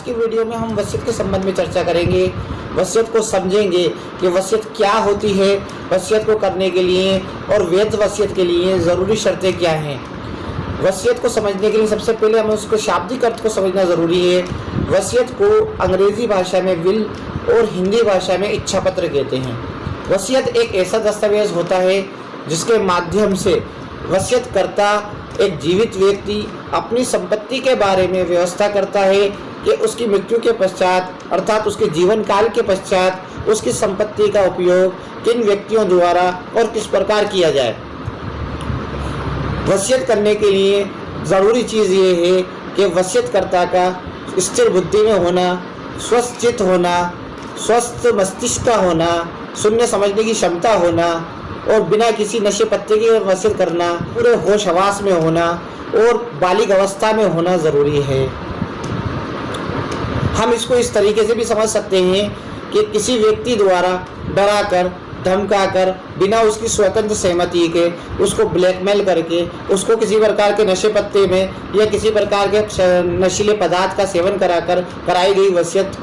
की वीडियो में हम वसीयत के संबंध में चर्चा करेंगे। वसीयत को समझेंगे कि वसीयत क्या होती है, वसीयत को करने के लिए और वैध वसीयत के लिए ज़रूरी शर्तें क्या हैं। वसीयत को समझने के लिए सबसे पहले हमें उसको शाब्दिक अर्थ को समझना ज़रूरी है। वसीयत को अंग्रेज़ी भाषा में विल और हिंदी भाषा में इच्छा पत्र कहते हैं। वसीयत एक ऐसा दस्तावेज होता है जिसके माध्यम से वसीयतकर्ता एक जीवित व्यक्ति अपनी संपत्ति के बारे में व्यवस्था करता है कि उसकी मृत्यु के पश्चात अर्थात उसके जीवन काल के पश्चात उसकी संपत्ति का उपयोग किन व्यक्तियों द्वारा और किस प्रकार किया जाए। वसीयत करने के लिए ज़रूरी चीज़ ये है कि वसीयतकर्ता का स्थिर बुद्धि में होना, स्वस्थ चित्त होना, स्वस्थ मस्तिष्क का होना, शून्य समझने की क्षमता होना और बिना किसी नशे पत्ते की वसीयत करना, पूरे होश हवास में होना और बालिग अवस्था में होना ज़रूरी है। हम इसको इस तरीके से भी समझ सकते हैं कि किसी व्यक्ति द्वारा डराकर धमकाकर बिना उसकी स्वतंत्र सहमति के उसको ब्लैकमेल करके उसको किसी प्रकार के नशे पत्ते में या किसी प्रकार के नशीले पदार्थ का सेवन कराकर कराई गई वसीयत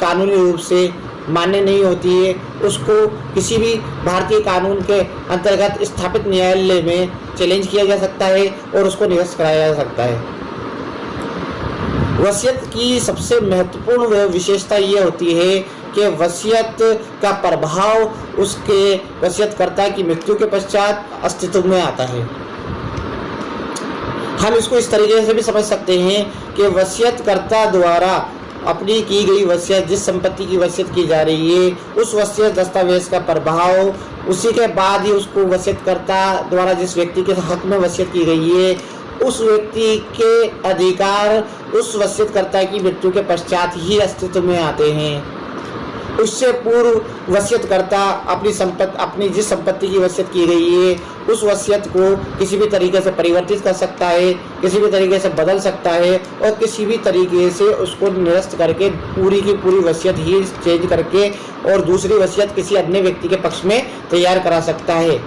कानूनी रूप से मान्य नहीं होती है। उसको किसी भी भारतीय कानून के अंतर्गत स्थापित न्यायालय में चैलेंज किया जा सकता है और उसको निरस्त कराया जा सकता है। वसीयत की सबसे महत्वपूर्ण विशेषता ये होती है कि वसीयत का प्रभाव उसके वसीयतकर्ता की मृत्यु के पश्चात अस्तित्व में आता है। हम इसको इस तरीके से भी समझ सकते हैं कि वसीयतकर्ता द्वारा अपनी की गई वसीयत, जिस संपत्ति की वसीयत की जा रही है, उस वसीयत दस्तावेज का प्रभाव उसी के बाद ही उसको वसीयतकर्ता द्वारा जिस व्यक्ति के हक में वसीयत की गई है उस व्यक्ति के अधिकार उस वसीयतकर्ता की मृत्यु के पश्चात ही अस्तित्व में आते हैं। उससे पूर्व वसीयतकर्ता अपनी जिस संपत्ति की वसीयत की गई है उस वसीयत को किसी भी तरीके से परिवर्तित कर सकता है, किसी भी तरीके से बदल सकता है और किसी भी तरीके से उसको निरस्त करके पूरी की पूरी वसीयत ही चेंज करके और दूसरी वसीयत किसी अन्य व्यक्ति के पक्ष में तैयार करा सकता है।